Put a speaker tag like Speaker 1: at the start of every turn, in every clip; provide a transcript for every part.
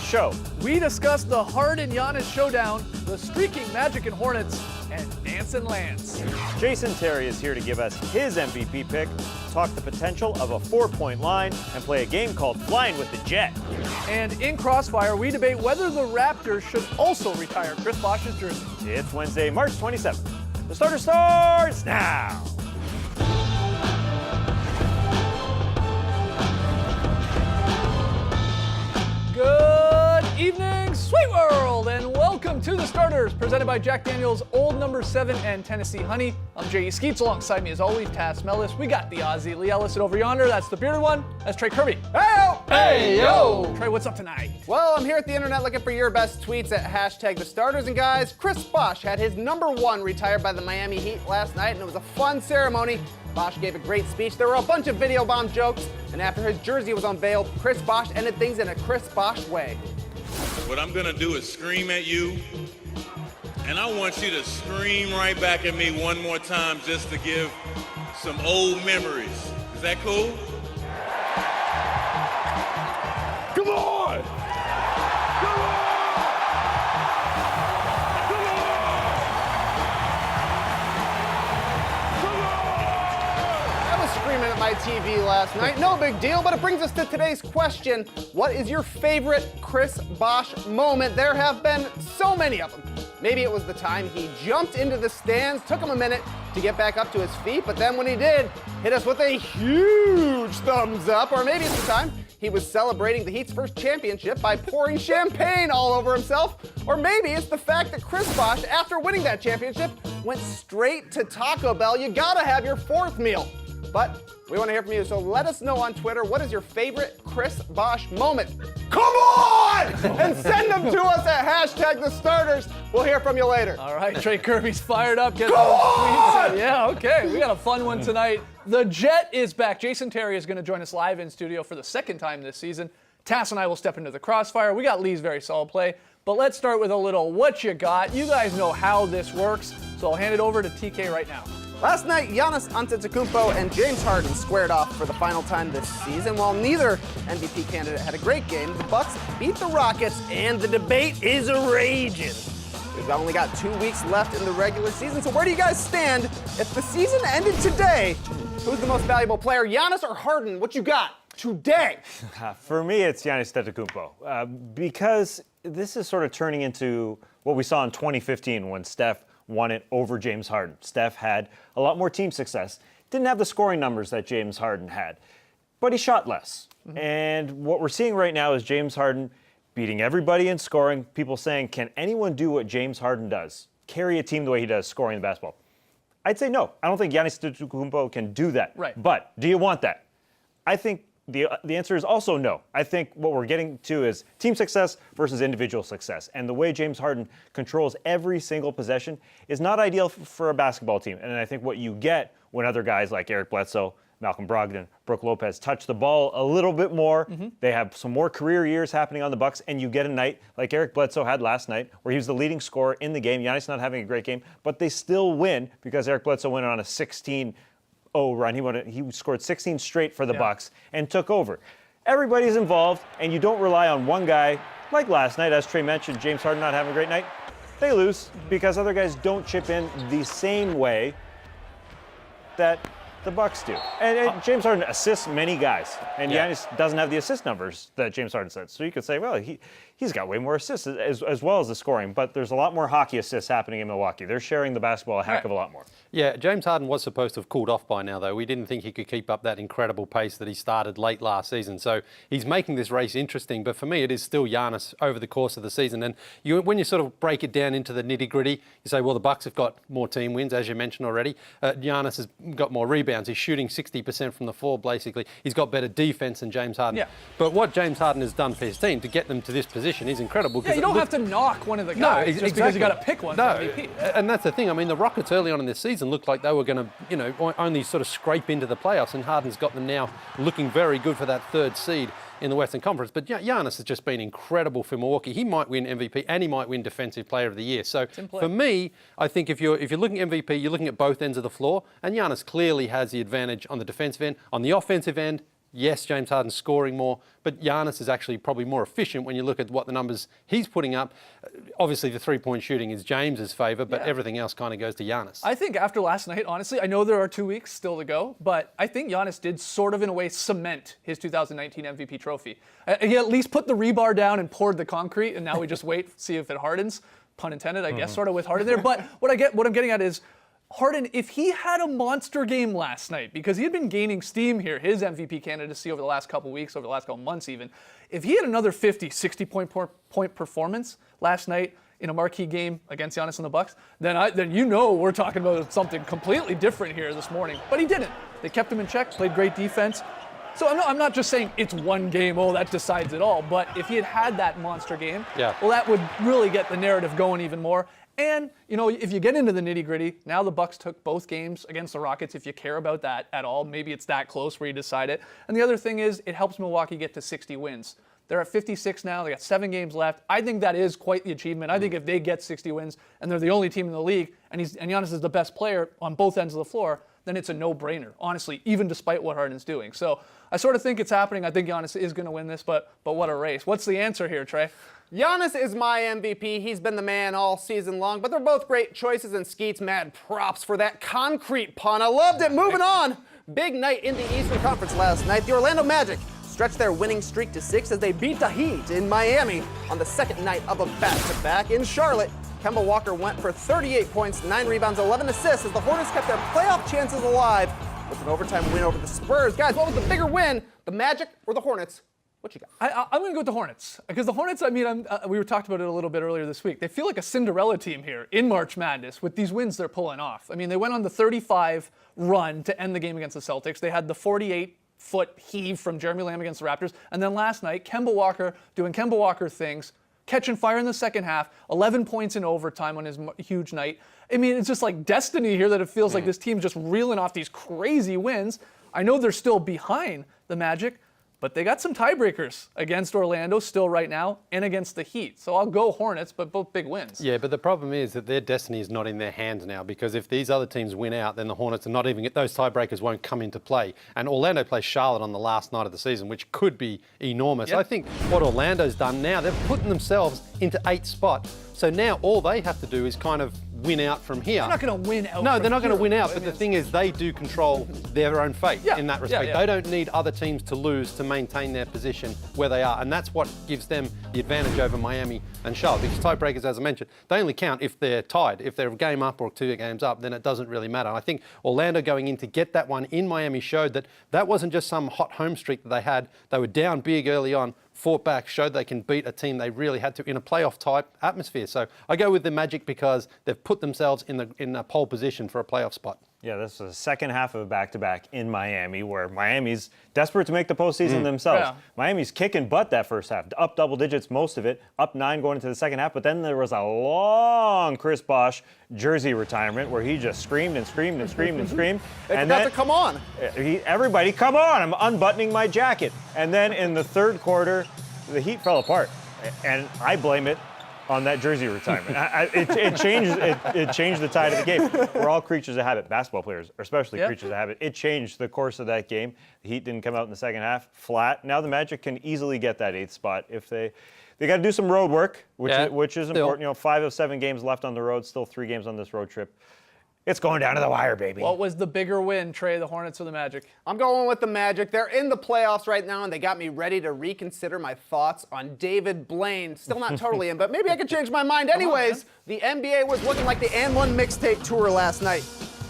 Speaker 1: show.
Speaker 2: We discuss the Harden Giannis showdown, the streaking Magic and Hornets, and Anson Lance.
Speaker 1: Jason Terry is here to give us his MVP pick, talk the potential of a 4-point line, and play a game called Flying with the Jet.
Speaker 2: And in Crossfire, we debate whether the Raptors should also retire Chris Bosh's jersey.
Speaker 1: It's Wednesday, March 27th. The starter starts now.
Speaker 2: Good evening, Sweet World, and welcome to The Starters, presented by Jack Daniel's Old No. 7 and Tennessee Honey. I'm J.E. Skeets, alongside me as always, Taz Mellis. We got the Aussie Lee Ellison over yonder. That's the bearded one. That's Trey Kirby.
Speaker 3: Hey-o!
Speaker 2: Hey-yo! Trey, what's up tonight?
Speaker 3: Well, I'm here at the internet looking for your best tweets at #TheStarters. And guys, Chris Bosh had his #1 retired by the Miami Heat last night, and it was a fun ceremony. Bosh gave a great speech. There were a bunch of video bomb jokes, and after his jersey was unveiled, Chris Bosh ended things in a Chris Bosh way.
Speaker 4: What I'm gonna do is scream at you, and I want you to scream right back at me one more time just to give some old memories. Is that cool?
Speaker 5: Come on! Come on! Come on!
Speaker 3: I was screaming at my TV last night. No big deal, but it brings us to today's question. What is your favorite Chris Bosh moment? There have been so many of them. Maybe it was the time he jumped into the stands, took him a minute to get back up to his feet, but then when he did, hit us with a huge thumbs up. Or maybe it's the time he was celebrating the Heat's first championship by pouring champagne all over himself. Or maybe it's the fact that Chris Bosh, after winning that championship, went straight to Taco Bell. You gotta have your fourth meal. But we want to hear from you, so let us know on Twitter, what is your favorite Chris Bosh moment? Come on! And send them to us at #TheStarters. We'll hear from you later.
Speaker 2: All right, Trey Kirby's fired up. Get
Speaker 3: Go
Speaker 2: those
Speaker 3: on!
Speaker 2: tweets. Yeah, okay. We got a fun one tonight. The Jet is back. Jason Terry is going to join us live in studio for the second time this season. Tass and I will step into the crossfire. We got Lee's very solid play. But let's start with a little what you got. You guys know how this works, so I'll hand it over to TK right now.
Speaker 3: Last night, Giannis Antetokounmpo and James Harden squared off for the final time this season. While neither MVP candidate had a great game, the Bucks beat the Rockets, and the debate is raging. We've only got 2 weeks left in the regular season, so where do you guys stand? If the season ended today, who's the most valuable player, Giannis or Harden? What you got today?
Speaker 1: For me, it's Giannis Antetokounmpo, because this is sort of turning into what we saw in 2015 when Steph won it over James Harden. Steph had a lot more team success. Didn't have the scoring numbers that James Harden had, but he shot less. And what we're seeing right now is James Harden beating everybody in scoring. People saying, can anyone do what James Harden does? Carry a team the way he does, scoring the basketball. I'd say no. I don't think Giannis Antetokounmpo can do that.
Speaker 2: Right.
Speaker 1: But do you want that? I think the answer is also no. I think what we're getting to is team success versus individual success. And the way James Harden controls every single possession is not ideal for a basketball team. And I think what you get when other guys like Eric Bledsoe, Malcolm Brogdon, Brook Lopez touch the ball a little bit more, they have some more career years happening on the Bucks, and you get a night like Eric Bledsoe had last night where he was the leading scorer in the game. Giannis not having a great game, but they still win because Eric Bledsoe went on a 16-0 run. He scored 16 straight for the Bucks and took over. Everybody's involved, and you don't rely on one guy. Like last night, as Trey mentioned, James Harden not having a great night. They lose because other guys don't chip in the same way that the Bucks do. And James Harden assists many guys, and Giannis doesn't have the assist numbers that James Harden said. So you could say, well, he's got way more assists as well as the scoring, but there's a lot more hockey assists happening in Milwaukee. They're sharing the basketball a heck of a lot more.
Speaker 6: Yeah, James Harden was supposed to have cooled off by now, though. We didn't think he could keep up that incredible pace that he started late last season. So he's making this race interesting, but for me, it is still Giannis over the course of the season. And when you sort of break it down into the nitty-gritty, you say, well, the Bucks have got more team wins, as you mentioned already. Giannis has got more rebounds. He's shooting 60% from the floor, basically. He's got better defense than James Harden.
Speaker 2: Yeah.
Speaker 6: But what James Harden has done for his team to get them to this position is incredible.
Speaker 2: Yeah, you don't have to knock one of the guys just because you got to pick one for MVP.
Speaker 6: And that's the thing. I mean, the Rockets early on in this season looked like they were going to, only sort of scrape into the playoffs, and Harden's got them now looking very good for that third seed in the Western Conference. But Giannis has just been incredible for Milwaukee. He might win MVP and he might win Defensive Player of the Year. So for me, I think if you're looking at MVP, you're looking at both ends of the floor, and Giannis clearly has the advantage on the defensive end. On the offensive end, Yes, James Harden's scoring more, but Giannis is actually probably more efficient when you look at what the numbers he's putting up. Obviously, the three-point shooting is James's favour, but everything else kind of goes to Giannis.
Speaker 2: I think after last night, honestly, I know there are 2 weeks still to go, but I think Giannis did sort of, in a way, cement his 2019 MVP trophy. He at least put the rebar down and poured the concrete, and now we just wait, see if it hardens. Pun intended, I guess, sort of with Harden there. But what I'm getting at is, Harden, if he had a monster game last night, because he had been gaining steam here, his MVP candidacy over the last couple weeks, over the last couple months even, if he had another 50, 60-point performance last night in a marquee game against Giannis and the Bucks, then you know we're talking about something completely different here this morning. But he didn't. They kept him in check, played great defense. So I'm not just saying it's one game, that decides it all. But if he had that monster game, well, that would really get the narrative going even more. And, if you get into the nitty-gritty, now the Bucks took both games against the Rockets. If you care about that at all, maybe it's that close where you decide it. And the other thing is, it helps Milwaukee get to 60 wins. They're at 56 now. They got 7 games left. I think that is quite the achievement. I think if they get 60 wins and they're the only team in the league, and Giannis is the best player on both ends of the floor, then it's a no-brainer, honestly, even despite what Harden's doing. So I sort of think it's happening. I think Giannis is going to win this, but what a race. What's the answer here, Trey?
Speaker 3: Giannis is my MVP. He's been the man all season long, but they're both great choices, and Skeet's mad props for that concrete pun. I loved it. Moving on. Big night in the Eastern Conference last night. The Orlando Magic stretched their winning streak to 6 as they beat the Heat in Miami on the second night of a back-to-back. In Charlotte, Kemba Walker went for 38 points, 9 rebounds, 11 assists as the Hornets kept their playoff chances alive with an overtime win over the Spurs. Guys, what was the bigger win, the Magic or the Hornets? What you got?
Speaker 2: I'm going to go with the Hornets. Because the Hornets, we were talking about it a little bit earlier this week. They feel like a Cinderella team here in March Madness with these wins they're pulling off. They went on the 35 run to end the game against the Celtics. They had the 48-foot heave from Jeremy Lamb against the Raptors. And then last night, Kemba Walker doing Kemba Walker things, catching fire in the second half, 11 points in overtime on his huge night. It's just like destiny here that it feels like this team just reeling off these crazy wins. I know they're still behind the Magic, but they got some tiebreakers against Orlando still right now and against the Heat. So I'll go Hornets, but both big wins.
Speaker 6: Yeah, but the problem is that their destiny is not in their hands now, because if these other teams win out, then the Hornets are not even, those tiebreakers won't come into play. And Orlando plays Charlotte on the last night of the season, which could be enormous.
Speaker 2: Yep.
Speaker 6: I think what Orlando's done now, they're putting themselves into 8th spot. So now all they have to do is kind of win out from here.
Speaker 2: They're not going to win out.
Speaker 6: No, they're not going to win out, but the thing is they do control their own fate in that respect. They don't need other teams to lose to maintain their position where they are, and that's what gives them the advantage over Miami and Charlotte, because tiebreakers, as I mentioned, they only count if they're tied. If they're a game up or 2 games up, then it doesn't really matter. I think Orlando going in to get that one in Miami showed that that wasn't just some hot home streak that they had. They were down big early on, fought back, showed they can beat a team they really had to in a playoff type atmosphere. So I go with the Magic because they've put themselves in a pole position for a playoff spot.
Speaker 1: Yeah, this is the second half of a back-to-back in Miami, where Miami's desperate to make the postseason themselves.
Speaker 2: Yeah.
Speaker 1: Miami's kicking butt that first half, up double digits most of it, up 9 going into the second half, but then there was a long Chris Bosh jersey retirement where he just screamed and screamed and screamed and screamed.
Speaker 3: They
Speaker 1: and
Speaker 3: forgot
Speaker 1: then,
Speaker 3: to come on.
Speaker 1: Everybody, come on, I'm unbuttoning my jacket. And then in the third quarter, the Heat fell apart, and I blame it on that jersey retirement. It changed the tide of the game. We're all creatures of habit. Basketball players are especially creatures of habit. It changed the course of that game. The Heat didn't come out in the second half flat. Now the Magic can easily get that 8th spot if they got to do some road work, which is important. 5 of 7 games left on the road, still 3 games on this road trip. It's going down to the wire, baby.
Speaker 2: What was the bigger win, Trey, the Hornets or the Magic?
Speaker 3: I'm going with the Magic. They're in the playoffs right now, and they got me ready to reconsider my thoughts on David Blaine. Still not totally in, but maybe I could change my mind. Anyways, the NBA was looking like the And One mixtape tour last night.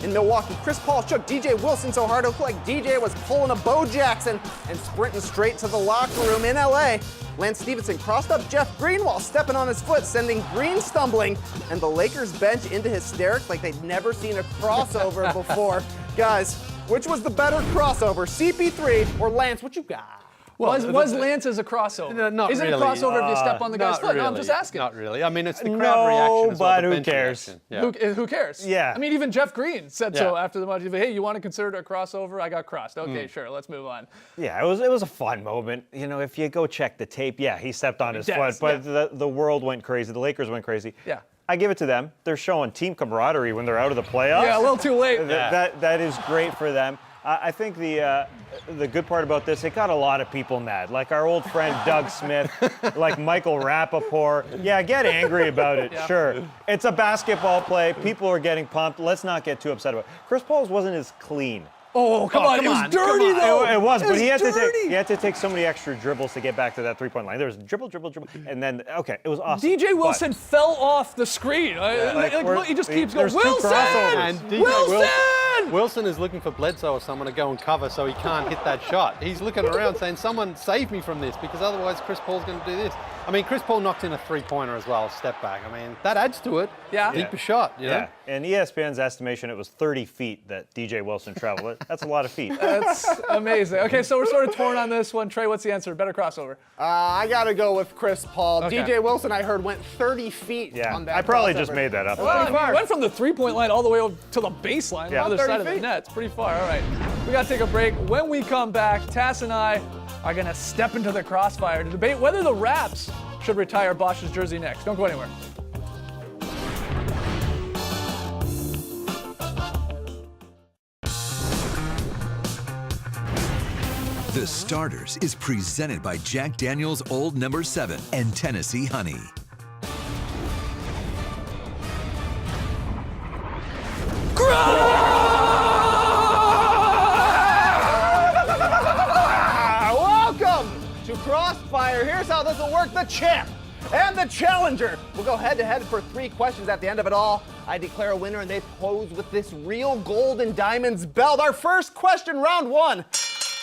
Speaker 3: In Milwaukee, Chris Paul shook DJ Wilson so hard it looked like DJ was pulling a Bo Jackson and sprinting straight to the locker room in LA. Lance Stevenson crossed up Jeff Green while stepping on his foot, sending Green stumbling, and the Lakers bench into hysterics like they'd never seen a crossover before. Guys, which was the better crossover, CP3 or Lance? What you got?
Speaker 2: Was Lance as a crossover?
Speaker 6: Not
Speaker 2: Is it
Speaker 6: really.
Speaker 2: a crossover if you step on the guy's foot?
Speaker 6: Really.
Speaker 2: No, I'm just asking.
Speaker 6: Not really. It's the crowd reaction as well.
Speaker 1: But
Speaker 6: the
Speaker 1: who
Speaker 6: bench
Speaker 1: cares?
Speaker 6: reaction. Yeah.
Speaker 2: Who cares?
Speaker 1: Yeah.
Speaker 2: Even Jeff Green said so
Speaker 6: Yeah.
Speaker 2: after the match. Hey, you want to consider it a crossover? I got crossed. Okay, sure, let's move on.
Speaker 1: Yeah, it was a fun moment. If you go check the tape, he stepped on his
Speaker 2: Yes,
Speaker 1: foot, but the world went crazy. The Lakers went crazy.
Speaker 2: Yeah.
Speaker 1: I give it to them. They're showing team camaraderie when they're out of the playoffs.
Speaker 2: Yeah, a little too late.
Speaker 1: That is great for them. I think the good part about this, it got a lot of people mad. Like our old friend Doug Smith, like Michael Rappaport. Yeah, get angry about it, sure. It's a basketball play. People are getting pumped. Let's not get too upset about it. Chris Paul's wasn't as clean.
Speaker 2: Oh, come on. It was dirty, though.
Speaker 1: It was, but he had to take so many extra dribbles to get back to that three-point line. There was dribble, and then, okay, it was awesome.
Speaker 2: DJ Wilson fell off the screen. He just keeps going, Wilson!
Speaker 6: And Wilson is looking for Bledsoe or someone to go and cover so he can't hit that shot. He's looking around saying, someone save me from this, because otherwise Chris Paul's going to do this. I mean, Chris Paul knocked in a three-pointer as well, a step back. I mean, that adds to it.
Speaker 2: Yeah.
Speaker 6: Deeper shot, you know?
Speaker 1: In ESPN's estimation, it was 30 feet that DJ Wilson traveled. That's a lot of feet.
Speaker 2: That's amazing. Okay, so we're sort of torn on this one. Trey, what's the answer? Better crossover.
Speaker 3: I got to go with Chris Paul.
Speaker 2: Okay.
Speaker 3: DJ Wilson, I heard, went 30 feet on that
Speaker 1: I probably
Speaker 3: crossover.
Speaker 1: just made that up.
Speaker 2: Well, I mean, he went from the three-point line all the way over to the baseline, on the other
Speaker 3: 30
Speaker 2: side of the
Speaker 3: feet.
Speaker 2: net. It's pretty far. All right, we got to take a break. When we come back, Tass and I are going to step into the crossfire to debate whether the Raps should retire Bosch's jersey next. Don't go anywhere.
Speaker 7: The Starters is presented by Jack Daniel's Old No. 7 and Tennessee Honey.
Speaker 3: Welcome to Crossfire. Here's how this will work. The champ and the challenger will go head-to-head for 3 questions. At the end of it all, I declare a winner, and they pose with this real gold and diamonds belt. Our first question, round 1.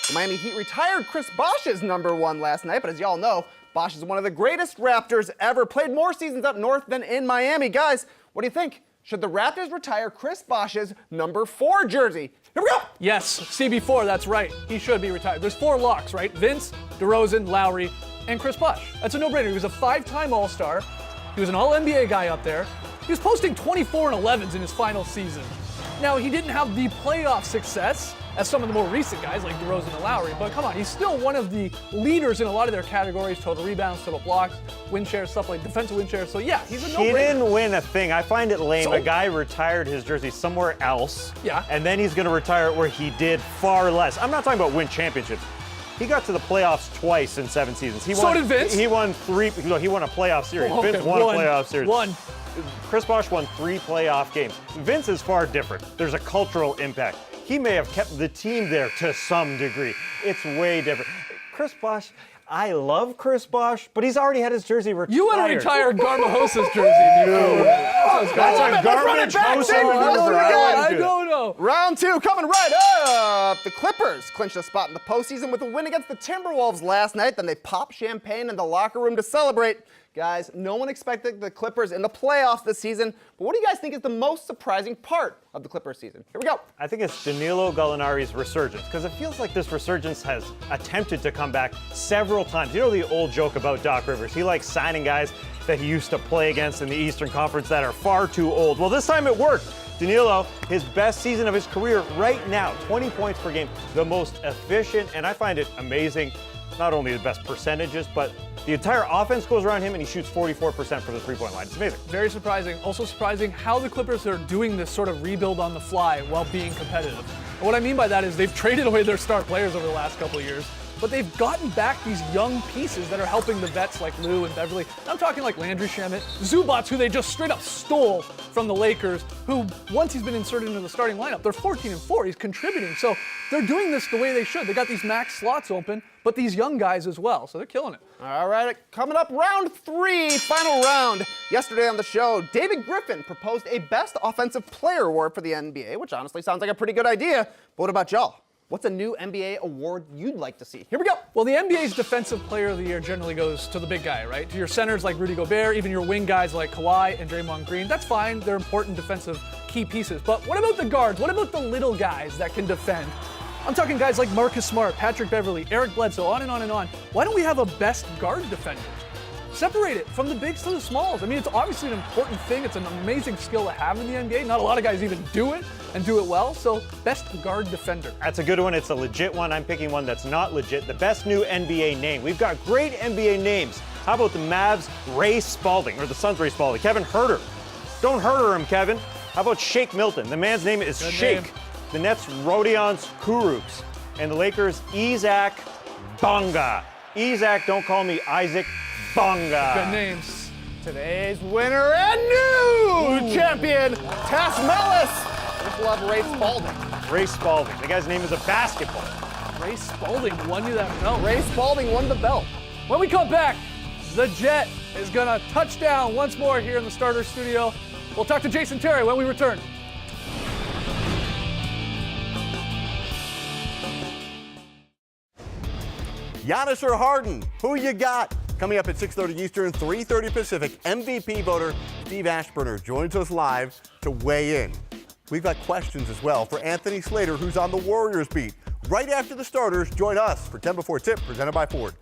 Speaker 3: The Miami Heat retired Chris Bosh's number 1 last night, but as y'all know, Bosh is one of the greatest Raptors ever, played more seasons up north than in Miami. Guys, what do you think? Should the Raptors retire Chris Bosh's number 4 jersey? Here we go!
Speaker 2: Yes, CB4, that's right. He should be retired. There's 4 locks, right? Vince, DeRozan, Lowry, and Chris Bosh. That's a no-brainer. He was a 5-time All-Star. He was an All-NBA guy up there. He was posting 24 and 11s in his final season. Now, he didn't have the playoff success as some of the more recent guys like DeRozan and Lowry, but come on, he's still one of the leaders in a lot of their categories: total rebounds, total blocks, win shares, stuff like defensive win shares. So yeah, he's a no-brainer.
Speaker 1: He didn't win a thing. I find it lame. A guy retired his jersey somewhere else, and then he's going to retire it where he did far less. I'm not talking about win championships. He got to the playoffs twice in 7 seasons.
Speaker 2: So did Vince.
Speaker 1: He won 3. No, he won a playoff series.
Speaker 2: Okay,
Speaker 1: Vince won a playoff series.
Speaker 2: One.
Speaker 1: Chris Bosh won 3 playoff games. Vince is far different. There's a cultural impact. He may have kept the team there to some degree. It's way different. Chris Bosh, I love Chris Bosh, but he's already had his jersey retired.
Speaker 2: You want to retire Garbajosa's jersey.
Speaker 1: That's a garbage host.
Speaker 2: I don't know.
Speaker 3: Round 2 coming right up. The Clippers clinched a spot in the postseason with a win against the Timberwolves last night. Then they popped champagne in the locker room to celebrate. Guys, no one expected the Clippers in the playoffs this season, but what do you guys think is the most surprising part of the Clippers season? Here we go.
Speaker 1: I think it's Danilo Gallinari's resurgence, because it feels like this resurgence has attempted to come back several times. You know the old joke about Doc Rivers. He likes signing guys that he used to play against in the Eastern Conference that are far too old. Well, this time it worked. Danilo, his best season of his career right now, 20 points per game, the most efficient, and I find it amazing, not only the best percentages, but the entire offense goes around him, and he shoots 44% from the three-point line. It's amazing.
Speaker 2: Very surprising. Also surprising how the Clippers are doing this sort of rebuild on the fly while being competitive. And what I mean by that is they've traded away their star players over the last couple of years, but they've gotten back these young pieces that are helping the vets like Lou and Beverly. And I'm talking like Landry Shamet, Zubats, who they just straight up stole from the Lakers, who once he's been inserted into the starting lineup, they're 14-4. He's contributing. So they're doing this the way they should. They got these max slots open, but these young guys as well. So they're killing it.
Speaker 3: All right, coming up, round 3, final round. Yesterday on the show, David Griffin proposed a Best Offensive Player award for the NBA, which honestly sounds like a pretty good idea. But what about y'all? What's a new NBA award you'd like to see? Here we go.
Speaker 2: Well, the NBA's Defensive Player of the Year generally goes to the big guy, right? To your centers like Rudy Gobert, even your wing guys like Kawhi and Draymond Green. That's fine. They're important defensive key pieces. But what about the guards? What about the little guys that can defend? I'm talking guys like Marcus Smart, Patrick Beverly, Eric Bledsoe, on and on and on. Why don't we have a best guard defender? Separate it from the bigs to the smalls. I mean, it's obviously an important thing. It's an amazing skill to have in the NBA. Not a lot of guys even do it and do it well. So, best guard defender.
Speaker 1: That's a good one. It's a legit one. I'm picking one that's not legit. The best new NBA name. We've got great NBA names. How about the Mavs' Ray Spalding, or the Suns' Ray Spalding? Kevin Huerter. Don't Huerter him, Kevin. How about Shake Milton? The man's name is
Speaker 2: Good
Speaker 1: Shake.
Speaker 2: name.
Speaker 1: The Nets, Rodions Kurucs. And the Lakers, Isaac Bonga. Isaac, don't call me Isaac, Bonga.
Speaker 2: Good names.
Speaker 3: Today's winner and new champion, Tess Mellis. Just love Ray Spalding.
Speaker 1: Ray Spalding. The guy's name is a basketball.
Speaker 2: Ray Spalding won you that belt.
Speaker 3: Ray Spalding won the belt.
Speaker 2: When we come back, the Jet is going to touch down once more here in the starter studio. We'll talk to Jason Terry when we return.
Speaker 8: Giannis or Harden? Who you got? Coming up at 6:30 Eastern, 3:30 Pacific, MVP voter Steve Ashburner joins us live to weigh in. We've got questions as well for Anthony Slater, who's on the Warriors beat. Right after the starters, join us for 10 Before Tip, presented by Ford.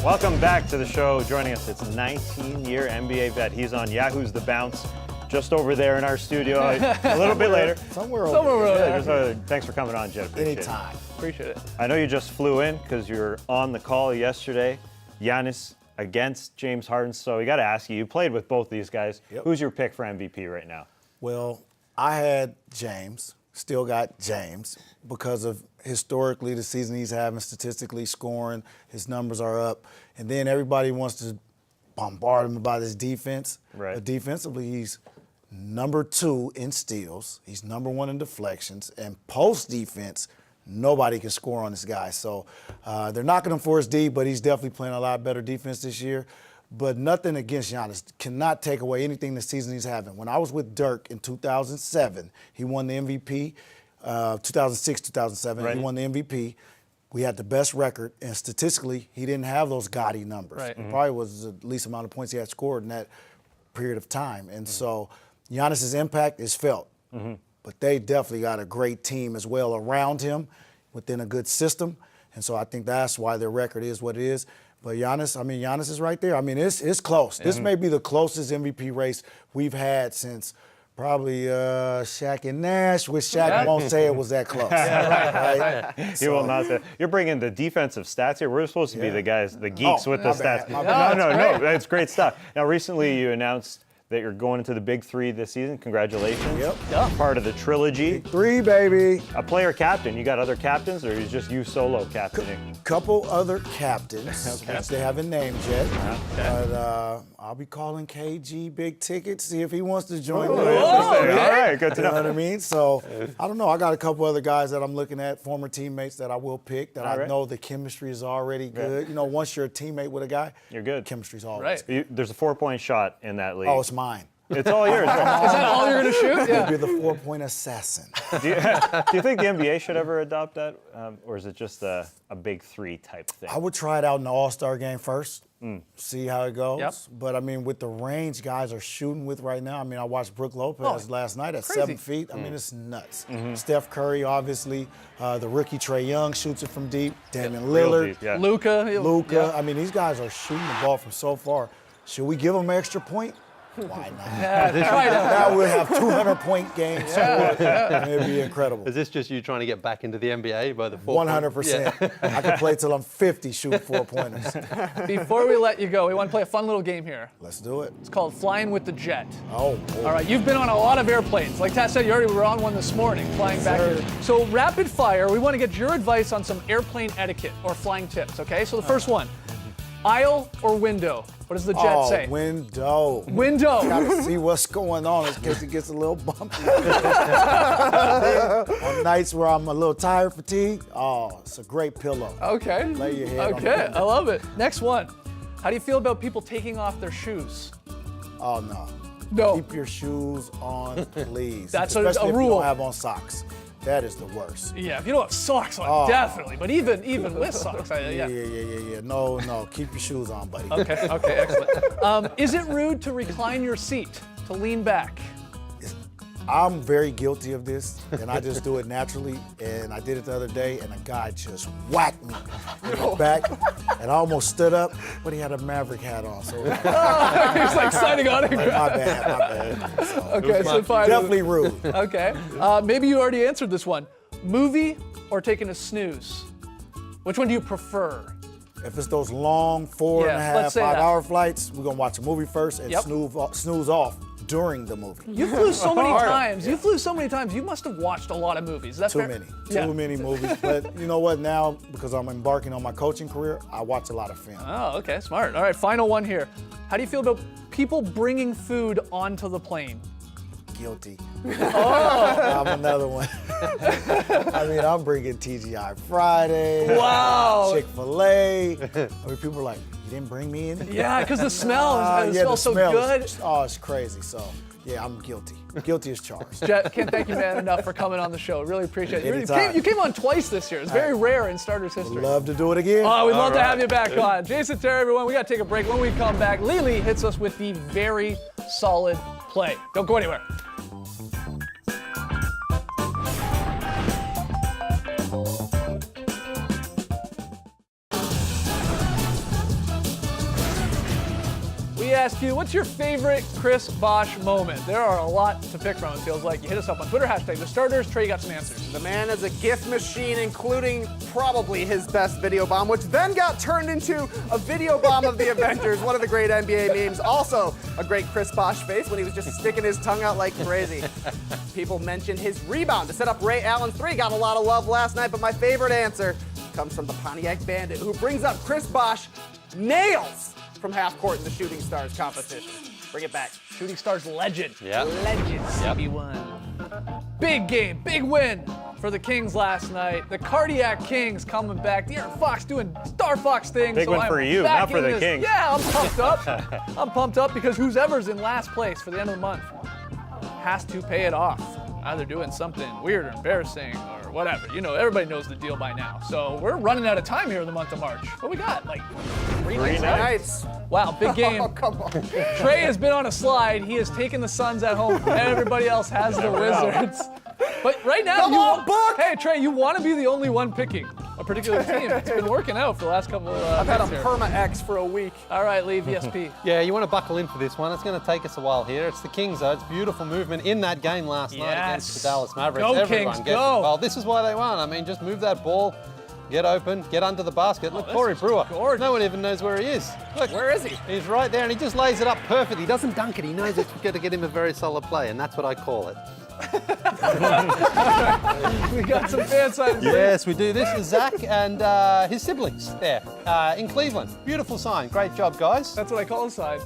Speaker 1: Welcome back to the show. Joining us, it's 19-year NBA vet. He's on Yahoo's The Bounce, just over there in our studio, a little bit later.
Speaker 9: Somewhere
Speaker 2: Somewhere
Speaker 9: over
Speaker 2: over
Speaker 9: there.
Speaker 2: there.
Speaker 1: Thanks for coming on, Jet. Appreciate it.
Speaker 9: Anytime.
Speaker 2: Appreciate it.
Speaker 1: I know you just flew in because you were on the call yesterday. Giannis against James Harden. So we got to ask you, you played with both these guys.
Speaker 9: Yep.
Speaker 1: Who's your pick for MVP right now?
Speaker 9: Well, I had James, still got James, because of historically the season he's having, statistically scoring, his numbers are up. And then everybody wants to bombard him about his defense.
Speaker 1: Right.
Speaker 9: But defensively, he's number 2 in steals. He's number 1 in deflections. And post defense, nobody can score on this guy. So they're knocking him for his D, but he's definitely playing a lot better defense this year. But nothing against Giannis. Cannot take away anything this season he's having. When I was with Dirk in 2007, he won the MVP. 2006, 2007,
Speaker 1: Right.
Speaker 9: he won the MVP. We had the best record, and statistically, he didn't have those gaudy numbers.
Speaker 2: Right.
Speaker 9: It probably was the least amount of points he had scored in that period of time. And so Giannis's impact is felt. But they definitely got a great team as well around him within a good system. And so I think that's why their record is what it is. But Giannis is right there. I mean, it's close. This may be the closest MVP race we've had since probably Shaq and Nash, which Shaq won't say it was that close. Right?
Speaker 1: He will not say. You're bringing the defensive stats here. We're supposed to be the guys, the geeks with the
Speaker 9: my
Speaker 1: stats.
Speaker 9: bad, my bad.
Speaker 1: No, that's great stuff. Now, recently you announced that you're going into the Big Three this season. Congratulations.
Speaker 9: Yep.
Speaker 1: Part of the trilogy.
Speaker 9: 3, baby.
Speaker 1: A player captain. You got other captains, or is just you solo captaining?
Speaker 9: Couple other captains, which they haven't named yet. But I'll be calling KG Big Ticket, see if he wants to join me.
Speaker 1: Interesting. All right, good to
Speaker 9: You know
Speaker 1: know.
Speaker 9: what I mean? So, I don't know. I got a couple other guys that I'm looking at, former teammates that I will pick, that I
Speaker 1: right.
Speaker 9: know the chemistry is already good. You know, once you're a teammate with a guy,
Speaker 1: You're good.
Speaker 9: chemistry's always
Speaker 2: Right.
Speaker 9: good.
Speaker 1: There's a 4-point shot in that league.
Speaker 9: Oh, it's mine.
Speaker 1: It's all yours.
Speaker 2: Is that all you're going to shoot?
Speaker 9: I'll be the 4-point assassin.
Speaker 1: Do you think the NBA should ever adopt that, or is it just a Big Three type thing?
Speaker 9: I would try it out in the All-Star game first, see how it goes.
Speaker 2: Yep.
Speaker 9: But, I mean, with the range guys are shooting with right now, I mean, I watched Brook Lopez last night at
Speaker 2: crazy.
Speaker 9: 7 feet. I mean, it's nuts. Steph Curry, obviously. The rookie Trae Young shoots it from deep. Damian
Speaker 1: Real
Speaker 9: Lillard.
Speaker 1: deep, yeah.
Speaker 9: Luka.
Speaker 2: Yeah.
Speaker 9: I mean, these guys are shooting the ball from so far. Should we give them an extra point? Why not? That would have 200-point games. It'd be incredible.
Speaker 6: Is this just you trying to get back into the NBA by the 4
Speaker 9: 100%. I can play till I'm 50 shooting 4-pointers.
Speaker 2: Before we let you go, we want to play a fun little game here.
Speaker 9: Let's do it.
Speaker 2: It's called Flying with the Jet.
Speaker 9: Oh, boy.
Speaker 2: All right, you've been on a lot of airplanes. Like Tat said, you already were on one this morning, flying back
Speaker 9: sir.
Speaker 2: here. So rapid fire, we want to get your advice on some airplane etiquette or flying tips, okay? So the first one, aisle or window? What does the Jet say?
Speaker 9: Window.
Speaker 2: Window.
Speaker 9: Gotta see what's going on in case it gets a little bumpy. On nights where I'm a little tired, fatigued, it's a great pillow.
Speaker 2: Okay.
Speaker 9: Lay your head on the
Speaker 2: Okay,
Speaker 9: window.
Speaker 2: I love it. Next one. How do you feel about people taking off their shoes?
Speaker 9: Oh, no.
Speaker 2: No.
Speaker 9: Keep your shoes on, please.
Speaker 2: That's a
Speaker 9: Especially if
Speaker 2: rule.
Speaker 9: you don't have on socks. That is the worst.
Speaker 2: Yeah, if you don't have socks on, definitely. But even with socks, yeah.
Speaker 9: Yeah. No. Keep your shoes on, buddy.
Speaker 2: Okay, excellent. Is it rude to recline your seat, to lean back?
Speaker 9: I'm very guilty of this, and I just do it naturally. And I did it the other day, and a guy just whacked me in the back, and I almost stood up, but he had a Maverick hat on. So
Speaker 2: He's like signing autographs.
Speaker 9: my bad. So,
Speaker 2: Okay, so fine.
Speaker 9: definitely rude.
Speaker 2: Okay. Maybe you already answered this one. Movie or taking a snooze? Which one do you prefer?
Speaker 9: If it's those long 4 and a
Speaker 2: Yeah,
Speaker 9: half,
Speaker 2: let's say
Speaker 9: 5
Speaker 2: that.
Speaker 9: hour flights, we're gonna watch a movie first and
Speaker 2: Yep.
Speaker 9: snooze off during the movie.
Speaker 2: You flew so many times. You flew so many times. You must have watched a lot of movies. Is that
Speaker 9: Too
Speaker 2: fair?
Speaker 9: many.
Speaker 2: Yeah.
Speaker 9: Too many movies. But you know what? Now, because I'm embarking on my coaching career, I watch a lot of film.
Speaker 2: Oh, okay, smart. All right, final one here. How do you feel about people bringing food onto the plane?
Speaker 9: Guilty. I'm another one. I mean, I'm bringing TGI Friday.
Speaker 2: Wow.
Speaker 9: Chick-fil-A. I mean, people are like, you didn't bring me in?
Speaker 2: Yeah, because the smell, it
Speaker 9: yeah,
Speaker 2: smells
Speaker 9: the
Speaker 2: so
Speaker 9: smell
Speaker 2: good.
Speaker 9: It's crazy. So, yeah, I'm guilty. Guilty as charged.
Speaker 2: Jet, can't thank you, man, enough for coming on the show. Really appreciate it.
Speaker 9: Anytime.
Speaker 2: You came on twice this year. It's very rare in Starters history.
Speaker 9: Love to do it again.
Speaker 2: Oh, we'd love to have you back on. Jason Terry, everyone, we got to take a break. When we come back, Lily hits us with the very solid play. Don't go anywhere. We ask you, what's your favorite Chris Bosh moment? There are a lot to pick from, it feels like. You hit us up on Twitter, hashtag the starters. Trey, you got some answers.
Speaker 3: The man is a gift machine, including probably his best video bomb, which then got turned into a video bomb of the Avengers, one of the great NBA memes. Also, a great Chris Bosh face when he was just sticking his tongue out like crazy. People mentioned his rebound to set up Ray Allen's three. Got a lot of love last night, but my favorite answer comes from the Pontiac Bandit, who brings up Chris Bosh nails from half court in the Shooting Stars competition. Bring it back.
Speaker 2: Shooting Stars legend.
Speaker 6: Yeah.
Speaker 2: Legend. CB1. Big game, big win for the Kings last night. The Cardiac Kings coming back. De'Aaron Fox doing Star Fox things.
Speaker 1: Big one for you, not for the Kings.
Speaker 2: Yeah, I'm pumped up. I'm pumped up because whoever's in last place for the end of the month has to pay it off. Either doing something weird or embarrassing or whatever. You know, everybody knows the deal by now. So we're running out of time here in the month of March. What we got? Like three
Speaker 3: Nights.
Speaker 2: Wow, big game.
Speaker 3: Oh, come on.
Speaker 2: Trey has been on a slide. He has taken the Suns at home. Everybody else has the Wizards. But right now,
Speaker 3: Come on, Buck!
Speaker 2: Hey, Trey, you want to be the only one picking a particular team. It's been working out for the last couple of
Speaker 3: I've had a
Speaker 2: here.
Speaker 3: perma-X for a week.
Speaker 2: All right, Lee, VSP.
Speaker 6: Yeah, you want to buckle in for this one. It's going to take us a while here. It's the Kings, though. It's beautiful movement in that game last night against the Dallas Mavericks.
Speaker 2: Go,
Speaker 6: Everyone
Speaker 2: Kings,
Speaker 6: gets
Speaker 2: go.
Speaker 6: involved. This is why they won. I mean, just move that ball, get open, get under the basket. Look,
Speaker 2: this
Speaker 6: Corey
Speaker 2: is
Speaker 6: Brewer.
Speaker 2: gorgeous.
Speaker 6: No one even knows where he is. Look,
Speaker 3: Where is he?
Speaker 6: He's right there, and he just lays it up perfectly. He doesn't dunk it. He knows it's going to get him a very solid play, and that's what I call it.
Speaker 2: We got some fan signs.
Speaker 6: Yes, we do. This is Zach and his siblings there in Cleveland. Beautiful sign. Great job, guys.
Speaker 2: That's what I call a side.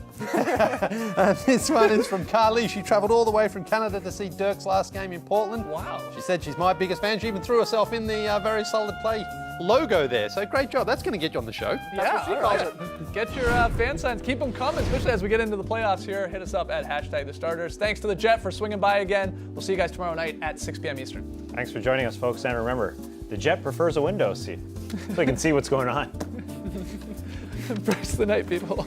Speaker 6: This one is from Carly. She travelled all the way from Canada to see Dirk's last game in Portland.
Speaker 2: Wow.
Speaker 6: She said she's my biggest fan. She even threw herself in the very solid play logo there. So great job. That's going to get you on the show.
Speaker 2: Yeah,
Speaker 3: she
Speaker 2: all right. Get your fan signs. Keep them coming, especially as we get into the playoffs here. Hit us up at hashtag the starters. Thanks to the Jet for swinging by again. We'll see you guys tomorrow night at 6 p.m. Eastern.
Speaker 1: Thanks for joining us, folks. And remember, the Jet prefers a window seat so we can see what's going on.
Speaker 2: Embrace the night, people.